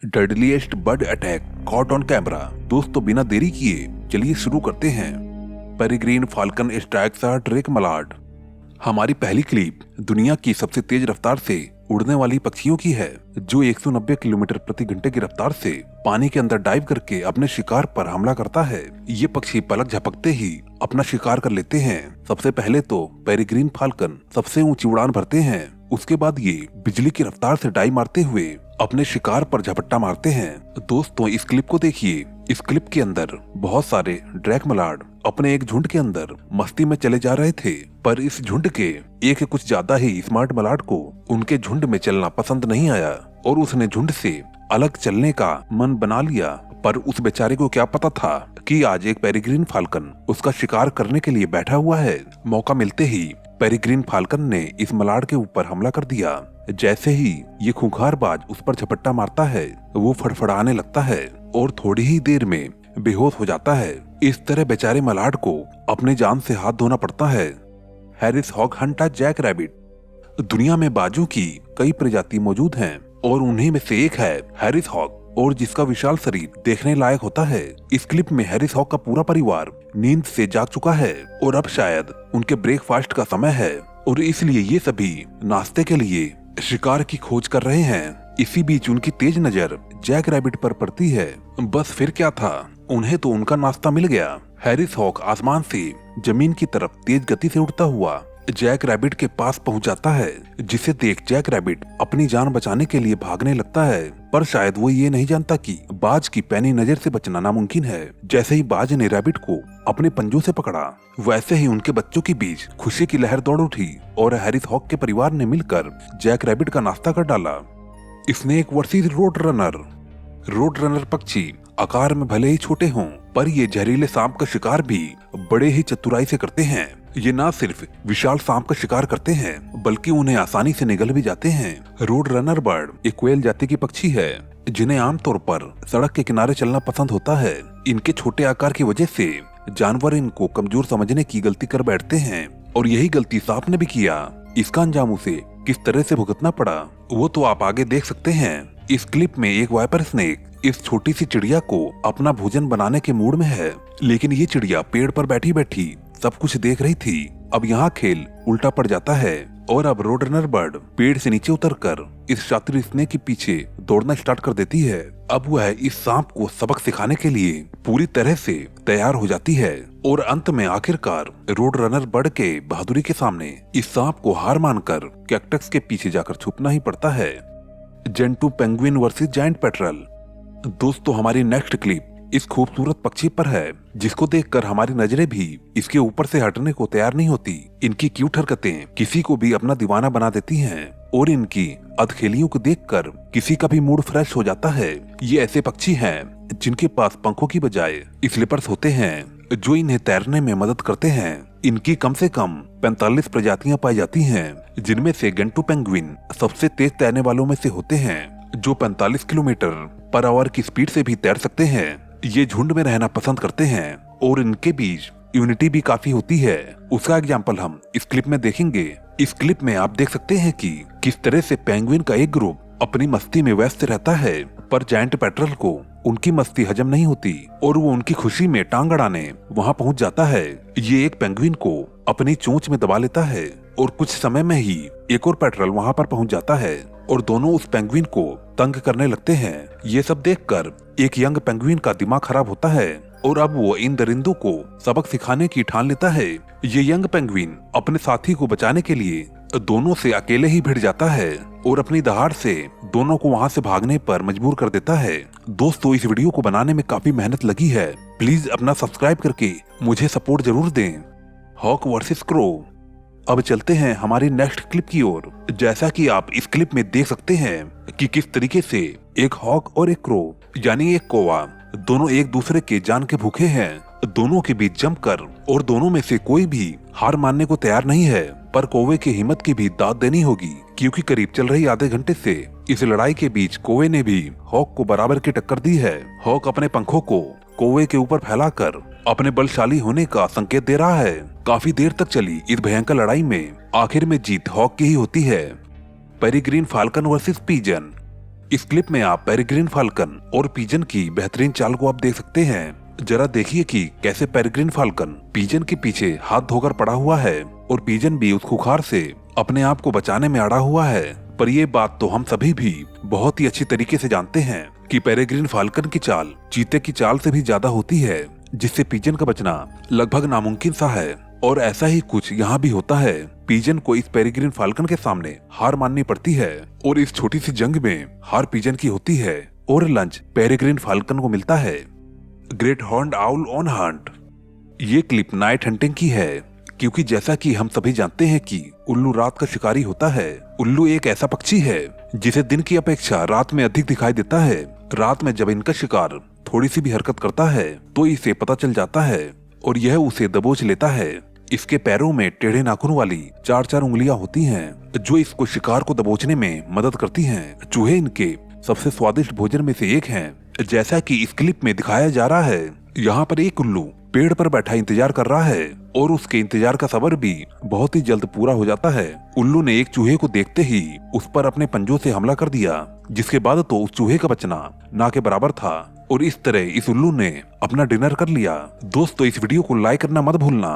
Deadliest bird attack caught on camera. दोस्तों बिना देरी किए चलिए शुरू करते हैं। Peregrine falcon strikes a drake mallard. हमारी पहली क्लिप दुनिया की सबसे तेज रफ्तार से उड़ने वाली पक्षियों की है, जो 190 किलोमीटर प्रति घंटे की रफ्तार से पानी के अंदर डाइव करके अपने शिकार पर हमला करता है। ये पक्षी पलक झपकते ही अपना शिकार कर लेते हैं। सबसे पहले तो पेरिग्रीन फाल्कन सबसे ऊंची उड़ान भरते हैं, उसके बाद ये बिजली की रफ्तार से डाइव मारते हुए अपने शिकार पर झपट्टा मारते हैं। दोस्तों इस क्लिप को देखिए। इस क्लिप के अंदर बहुत सारे ड्रैक मलाड अपने एक झुंड के अंदर मस्ती में चले जा रहे थे, पर इस झुंड के एक कुछ ज्यादा ही स्मार्ट मलाड को उनके झुंड में चलना पसंद नहीं आया और उसने झुंड से अलग चलने का मन बना लिया। पर उस बेचारे को क्या पता था कि आज एक पेरिग्रीन फाल्कन उसका शिकार करने के लिए बैठा हुआ है। मौका मिलते ही पेरिग्रीन फाल्कन ने इस मलाड के ऊपर हमला कर दिया। जैसे ही ये खूंखार बाज उस पर झपट्टा मारता है, वो फड़फड़ाने लगता है और थोड़ी ही देर में बेहोश हो जाता है। इस तरह बेचारे मलाड को अपने जान से हाथ धोना पड़ता है। Harris hawk hunter jackrabbit. दुनिया में बाजों की कई प्रजाति मौजूद हैं और उन्हीं में से एक है हैरिस हॉक, और जिसका विशाल शरीर देखने लायक होता है। इस क्लिप में हैरिस हॉक का पूरा परिवार नींद से जाग चुका है और अब शायद उनके ब्रेकफास्ट का समय है और इसलिए ये सभी नाश्ते के लिए शिकार की खोज कर रहे हैं। इसी बीच उनकी तेज नजर जैक रैबिट पर पड़ती है। बस फिर क्या था, उन्हें तो उनका नाश्ता मिल गया। हैरिस हॉक आसमान से जमीन की तरफ तेज गति से उड़ता हुआ जैक रैबिट के पास पहुंच जाता है, जिसे देख जैक रैबिट अपनी जान बचाने के लिए भागने लगता है। पर शायद वो ये नहीं जानता कि बाज की पैनी नजर से बचना नामुमकिन है। जैसे ही बाज ने रैबिट को अपने पंजों से पकड़ा, वैसे ही उनके बच्चों के बीच खुशी की लहर दौड़ उठी और हैरिस हॉक के परिवार ने मिलकर जैक रैबिट का नाश्ता कर डाला। Snake versus road runner. Road runner पक्षी आकार में भले ही छोटे हों, पर ये जहरीले सांप का शिकार भी बड़े ही चतुराई से करते हैं। ये ना सिर्फ विशाल सांप का शिकार करते हैं, बल्कि उन्हें आसानी से निगल भी जाते हैं। रोड रनर बर्ड एक क्वेल जाति की पक्षी है, जिन्हें आमतौर पर सड़क के किनारे चलना पसंद होता है। इनके छोटे आकार की वजह से जानवर इनको कमजोर समझने की गलती कर बैठते हैं और यही गलती सांप ने भी किया। इसका अंजाम उसे किस तरह से भुगतना पड़ा, वो तो आप आगे देख सकते हैं। इस क्लिप में एक वाइपर स्नेक इस छोटी सी चिड़िया को अपना भोजन बनाने के मूड में है, लेकिन ये चिड़िया पेड़ पर बैठी बैठी सब कुछ देख रही थी। अब यहाँ खेल उल्टा पड़ जाता है और अब रोड रनर बर्ड पेड़ से नीचे उतरकर इस शातिर स्नेक के पीछे दौड़ना स्टार्ट कर देती है। अब वह इस सांप को सबक सिखाने के लिए पूरी तरह से तैयार हो जाती है और अंत में आखिरकार रोड रनर बर्ड के बहादुरी के सामने इस सांप को हार मानकर कैक्टस के पीछे जाकर छुपना ही पड़ता है। Gentoo penguin versus giant petrol. दोस्तों हमारी नेक्स्ट क्लिप इस खूबसूरत पक्षी पर है, जिसको देखकर हमारी नजरें भी इसके ऊपर से हटने को तैयार नहीं होती। इनकी क्यूट हरकतें किसी को भी अपना दीवाना बना देती हैं और इनकी अदखेलियों को देखकर किसी का भी मूड फ्रेश हो जाता है। ये ऐसे पक्षी हैं जिनके पास पंखों की बजाय स्लिपर्स होते हैं, जो इन्हें तैरने में मदद करते हैं। इनकी कम से कम 45 प्रजातियां पाई जाती हैं, जिनमें से गेंटू पेंगुइन सबसे तेज तैरने वालों में से होते हैं, जो 45 किलोमीटर पर आवर की स्पीड से भी तैर सकते हैं। ये झुंड में रहना पसंद करते हैं और इनके बीच यूनिटी भी काफी होती है। उसका एग्जाम्पल हम इस क्लिप में देखेंगे। इस क्लिप में आप देख सकते हैं कि किस तरह से पेंगुइन का एक ग्रुप अपनी मस्ती में व्यस्त रहता है, पर जायंट पेट्रल को उनकी मस्ती हजम नहीं होती और वो उनकी खुशी में टांग अड़ाने वहाँ पहुँच जाता है। ये एक पेंगुइन को अपनी चोंच में दबा लेता है और कुछ समय में ही एक और पेट्रल वहाँ पर पहुँच जाता है और दोनों उस पेंगुइन को तंग करने लगते हैं। ये सब देखकर एक यंग पेंगुइन का दिमाग खराब होता है और अब वो इन दरिंदों को सबक सिखाने की ठान लेता है। ये यंग पेंगुइन अपने साथी को बचाने के लिए दोनों से अकेले ही भिड़ जाता है और अपनी दहाड़ से दोनों को वहाँ से भागने पर मजबूर कर देता है। दोस्तों इस वीडियो को बनाने में काफी मेहनत लगी है, प्लीज अपना सब्सक्राइब करके मुझे सपोर्ट जरूर दें। Hawk versus crow. अब चलते हैं हमारी नेक्स्ट क्लिप की ओर। जैसा कि आप इस क्लिप में देख सकते हैं कि किस तरीके से एक हॉक और एक क्रो यानी एक कौवा दोनों एक दूसरे के जान के भूखे हैं। दोनों के बीच जमकर और दोनों में से कोई भी हार मानने को तैयार नहीं है, पर कौवे की हिम्मत की भी दाद देनी होगी, क्योंकि करीब चल रही आधे घंटे से इस लड़ाई के बीच कौवे ने भी हॉक को बराबर की टक्कर दी है। हॉक अपने पंखों को कौवे के ऊपर फैलाकर अपने बलशाली होने का संकेत दे रहा है। काफी देर तक चली इस भयंकर लड़ाई में आखिर में जीत हॉक की ही होती है। Peregrine falcon versus pigeon. इस क्लिप में आप पेरिग्रीन फाल्कन और पिजन की बेहतरीन चाल को आप देख सकते हैं। जरा देखिए कि कैसे पेरिग्रीन फाल्कन पिजन के पीछे हाथ धोकर पड़ा हुआ है और पिजन भी उस खुखार से अपने आप को बचाने में अड़ा हुआ है। पर ये बात तो हम सभी भी बहुत ही अच्छी तरीके से जानते हैं कि पेरिग्रीन फाल्कन की चाल चीते की चाल से भी ज्यादा होती है, जिससे पिजन का बचना लगभग नामुमकिन सा है। और ऐसा ही कुछ यहाँ भी होता है। पिजन को इस पेरिग्रीन फाल्कन के सामने हार माननी पड़ती है और इस छोटी सी जंग में हार पिजन की होती है और लंच पेरिग्रीन फाल्कन को मिलता है। Great horned owl on Hunt. ये क्लिप नाइट हंटिंग की है, क्योंकि जैसा कि हम सभी जानते हैं कि उल्लू रात का शिकारी होता है। उल्लू एक ऐसा पक्षी है जिसे दिन की अपेक्षा रात में अधिक दिखाई देता है। रात में जब इनका शिकार थोड़ी सी भी हरकत करता है तो इसे पता चल जाता है और यह उसे दबोच लेता है। इसके पैरों में टेढ़े नाखून वाली 4-4 उंगलियां होती हैं, जो इसको शिकार को दबोचने में मदद करती हैं। चूहे इनके सबसे स्वादिष्ट भोजन में से एक हैं। जैसा कि इस क्लिप में दिखाया जा रहा है, यहाँ पर एक उल्लू पेड़ पर बैठा इंतजार कर रहा है और उसके इंतजार का सबर भी बहुत ही जल्द पूरा हो जाता है। उल्लू ने एक चूहे को देखते ही उस पर अपने पंजों से हमला कर दिया, जिसके बाद तो उस चूहे का बचना ना के बराबर था और इस तरह इस उल्लू ने अपना डिनर कर लिया। दोस्तों, इस वीडियो को लाइक करना मत भूलना।